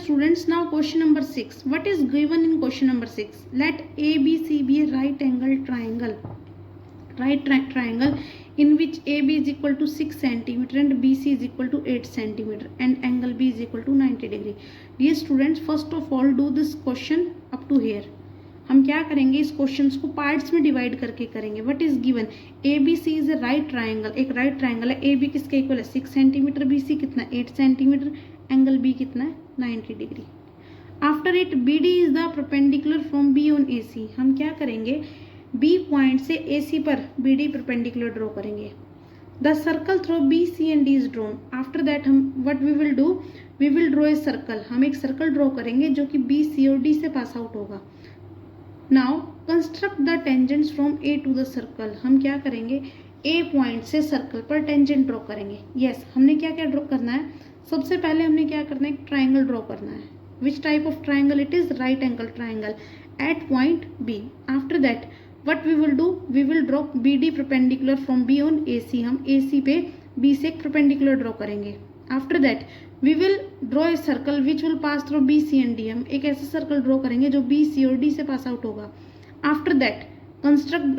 students, now question number 6. What is given in question number 6? Let ABC be a right angle triangle. Triangle in which AB is equal to 6 centimeter and BC is equal to 8 centimeter and angle B is equal to 90 degree. Dear students, first of all do this question up to here. हम क्या करेंगे, इस questions को parts में divide करके करेंगे. What is given? ABC is a right triangle. एक right triangle है. AB किसके इक्वल है? 6 सेंटीमीटर. BC कितना? 8 सेंटीमीटर. एंगल B कितना है? 90 degree. After it BD is the perpendicular from B on AC. हम क्या करेंगे, B पॉइंट से AC पर BD परपेंडिकुलर ड्रॉ करेंगे. The circle through BC and D is drawn. After that हम what we will do, we will draw a circle. हम एक circle draw करेंगे जो कि BC और D से पास आउट होगा. Now construct the tangents from A to the circle. हम क्या करेंगे, A पॉइंट से सर्कल पर टेंजेंट ड्रॉ करेंगे. यस, हमने क्या क्या ड्रॉ करना है, सबसे पहले हमने क्या करना है, एक ट्राइंगल ड्रॉ करना है. Which type of triangle? It is right angle triangle at point B. After that what we will do, we will draw BD perpendicular from B on AC. हम AC पे B से एक perpendicular draw करेंगे. After that we will draw a circle which will pass through BC and D. हम एक ऐसा circle draw करेंगे जो BC और D से पास आउट होगा. After that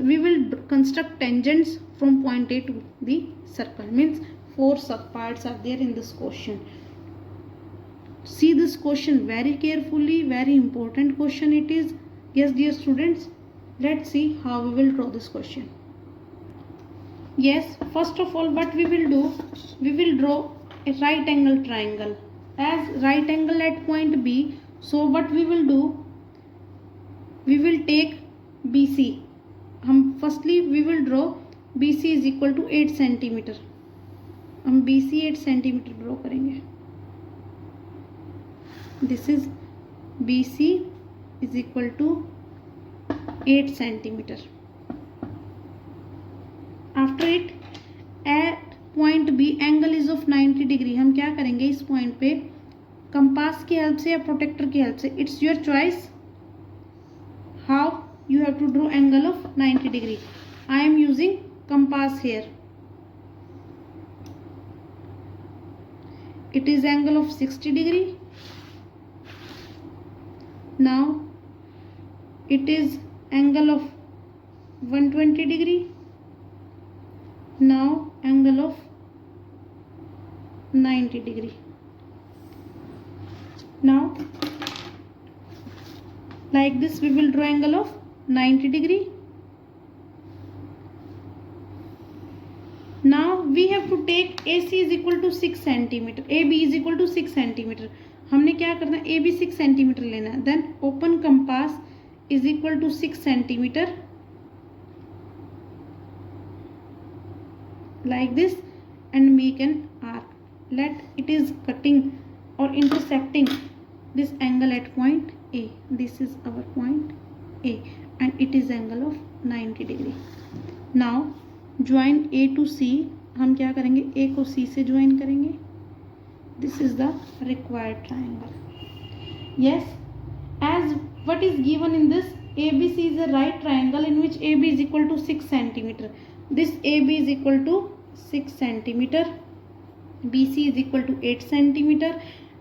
we will construct tangents from point A to the circle. Means 4 subparts are there in this question. See this question very carefully, very important question it is. Yes dear students, let's see how we will draw this question. Yes, first of all what we will do, we will draw a right angle triangle. As right angle at point B, so what we will do, we will take BC. हम firstly we will draw BC is equal to 8 centimetre. हम BC 8 centimetre draw करेंगे. This is BC is equal to 8 centimetre. After it at point B angle is of 90 degree. हम क्या करेंगे, इस point पे compass की help से या प्रोटेक्टर की हेल्प से, it's your choice how you have to draw angle of 90 degree. I am using compass here. It is angle of 60 degree. Now it is angle of 120 degree. Now angle of 90 degree. Now like this we will draw angle of 90 degree. Now we have to take AC is equal to 6 centimeter, AB is equal to 6 centimeter. हमने क्या करना है, AB 6 centimeter लेना है. Then open compass is equal to 6 centimeter like this and make an arc. Let it is cutting or intersecting this angle at point A. This is our point A and it is angle of 90 degree. Now join A to C. हम क्या करेंगे, A को C से join करेंगे. This is the required triangle. Yes, as what is given in this, ABC is a right triangle in which AB is equal to 6 centimeter. This AB is equal to 6 centimeter, BC is equal to 8 centimeter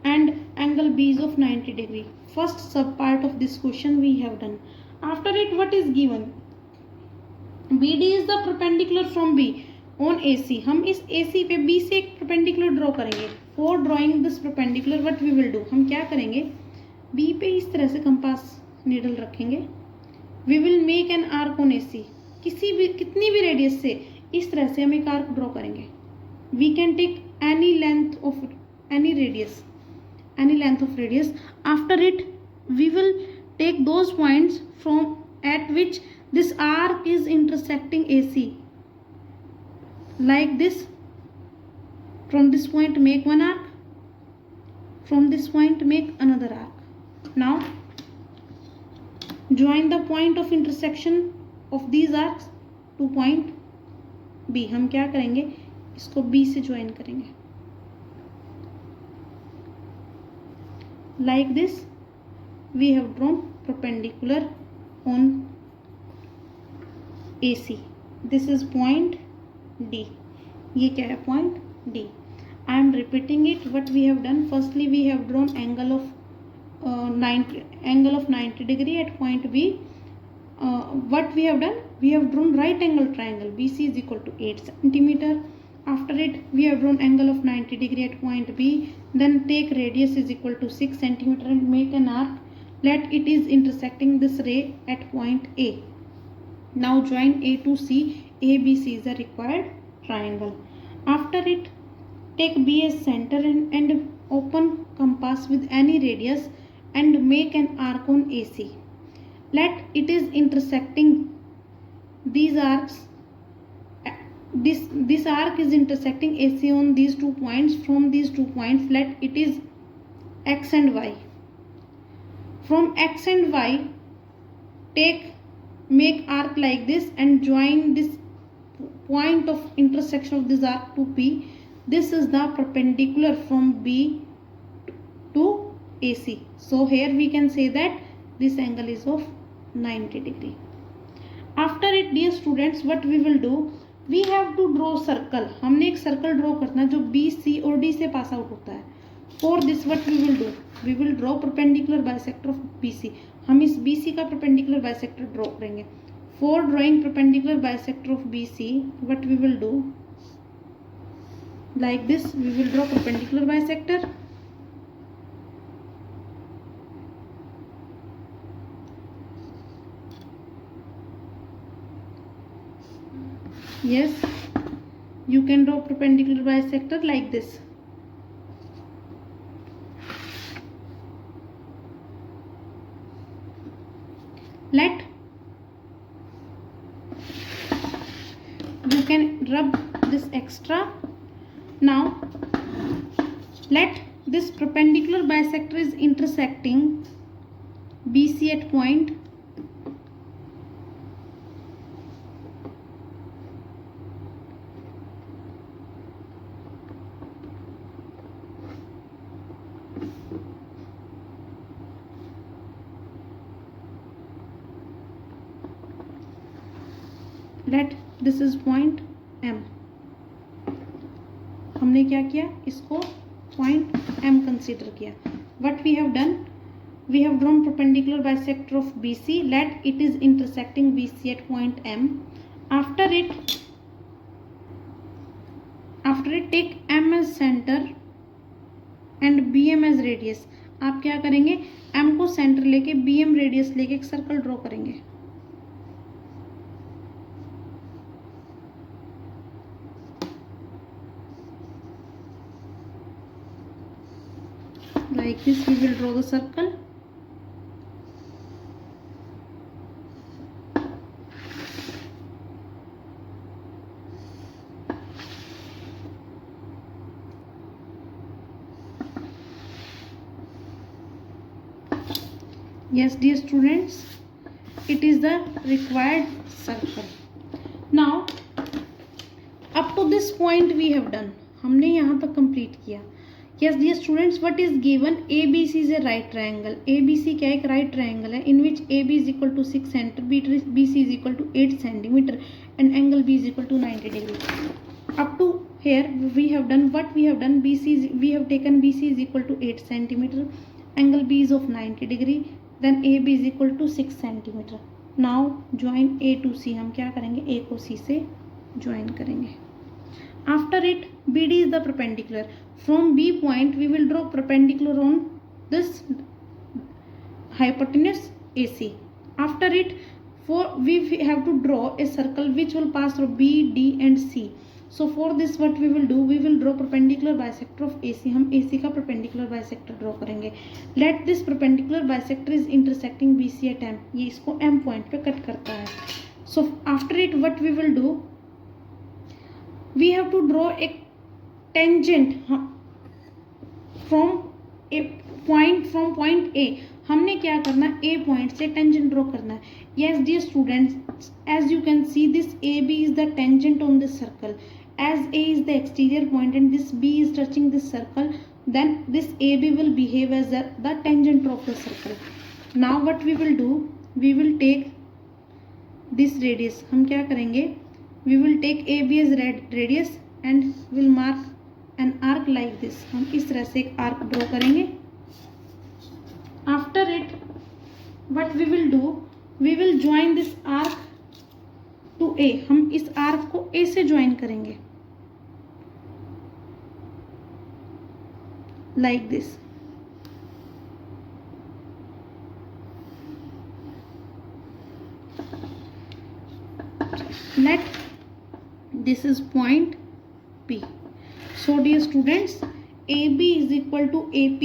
and angle B is of 90 degree. First sub part of this question we have done. After it what is given, BD is the perpendicular from B on AC. हम इस AC पे B से एक perpendicular draw करेंगे. For drawing this perpendicular what we will do, हम क्या करेंगे, B पे इस तरह से कंपास नीडल रखेंगे. We will make an arc on AC. कितनी भी रेडियस से इस तरह से हम एक आर्क ड्रॉ करेंगे. We can take any length of radius. After it we will take those points from at which this arc is intersecting AC. Like this, from this point make one arc, from this point make another arc. Now join the point of intersection of these arcs to point B. हम क्या करेंगे, इसको B से join करेंगे. Like this we have drawn perpendicular on AC. This is point D. ये क्या है, point D. I am repeating it. What we have done, firstly we have drawn angle of angle of 90 degree at point B. What we have done, we have drawn right angle triangle. BC is equal to 8 centimeter. After it, we have drawn angle of 90 degree at point B. Then take radius is equal to 6 centimeter and make an arc. Let it is intersecting this ray at point A. Now join A to C. ABC is the required triangle. After it, take B as center and open compass with any radius and make an arc on AC. Let it is intersecting these arcs. This arc is intersecting AC on these 2 points. From these 2 points, let it is X and Y. From X and Y, make arc like this and join this point of intersection of this arc to P. This is the perpendicular from B to AC. So here we can say that this angle is of 90 degree. After it, dear students, what we will do, we have to draw circle. हमने एक circle draw करना है जो B, C और D से pass out होता है. For this what we will do, we will draw perpendicular bisector of BC. हम इस BC का perpendicular bisector draw करेंगे. For drawing perpendicular bisector of BC, what we will do, like this, we will draw perpendicular bisector. Yes, you can draw perpendicular bisector like this. Let you can rub this extra. Now let this perpendicular bisector is intersecting BC at point let this is point M. हमने क्या किया, इसको point M consider किया. What we have done, we have drawn perpendicular bisector of BC. Let it is intersecting BC at point M. After it take M as center and BM as radius. आप क्या करेंगे, M को centre लेके BM radius लेके एक circle draw करेंगे. Like this, we will draw the circle. Yes, dear students, it is the required circle. Now, up to this point we have done. हमने यहाँ तक complete किया. Yes, dear students, what is given? ABC is a right triangle. ABC क्या एक right triangle है in which AB is equal to 6 cm, BC is equal to 8 cm and angle B is equal to 90 degree. Up to here we have done what we have done. We have taken BC is equal to 8 cm, angle B is of 90 degree, then AB is equal to 6 cm. Now join A to C. हम क्या करेंगे, A को C से join करेंगे. After it, BD is the perpendicular. From B point, we will draw perpendicular on this hypotenuse AC. After it, we have to draw a circle which will pass through B, D and C. So for this, what we will do, we will draw perpendicular bisector of AC. हम AC का perpendicular bisector draw करेंगे. Let this perpendicular bisector is intersecting BC at M. ये इसको M point पे cut करता है. So after it, what we will do, we have to draw a tangent from point A. हमने क्या करना, A point से tangent draw करना है. Yes, dear students, as you can see, this AB is the tangent on this circle. As A is the exterior point and this B is touching this circle, then this AB will behave as the tangent of the circle. Now what we will do, we will take this radius. हम क्या करेंगे, we will take AB as radius and will mark an arc like this. हम इस तरह से एक arc draw करेंगे. what we will do, we will join this arc to A. हम इस आर्क को A से ज्वाइन करेंगे like this. Let this is point P. So dear students, AB is equal to AP.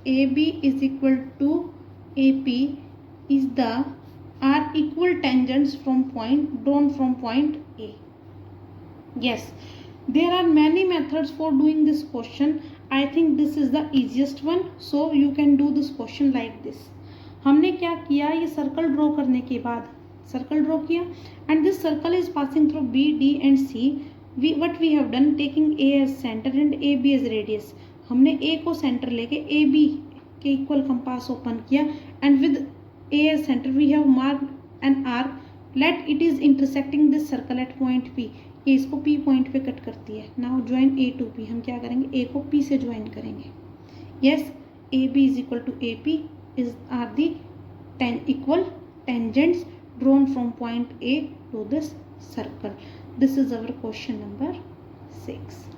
AB is equal to AP is the are equal tangents from point drawn from point A. Yes, there are many methods for doing this question. I think this is the easiest one. So you can do this question like this. हमने क्या किया, ये circle draw करने के बाद circle draw किया and this circle is passing through B, D and C. What we have done, taking A as center and AB as radius. हमने A को सेंटर लेके AB के इक्वल कंपास ओपन किया and with A as center we have marked an arc. Let it is intersecting this circle at point P. ये इसको P point पे cut करती है. Now join A to P. हम क्या करेंगे, A को P से ज्वाइन करेंगे. Yes, AB is equal to AP are the equal tangents drawn from point A to this circle. This is our question number 6.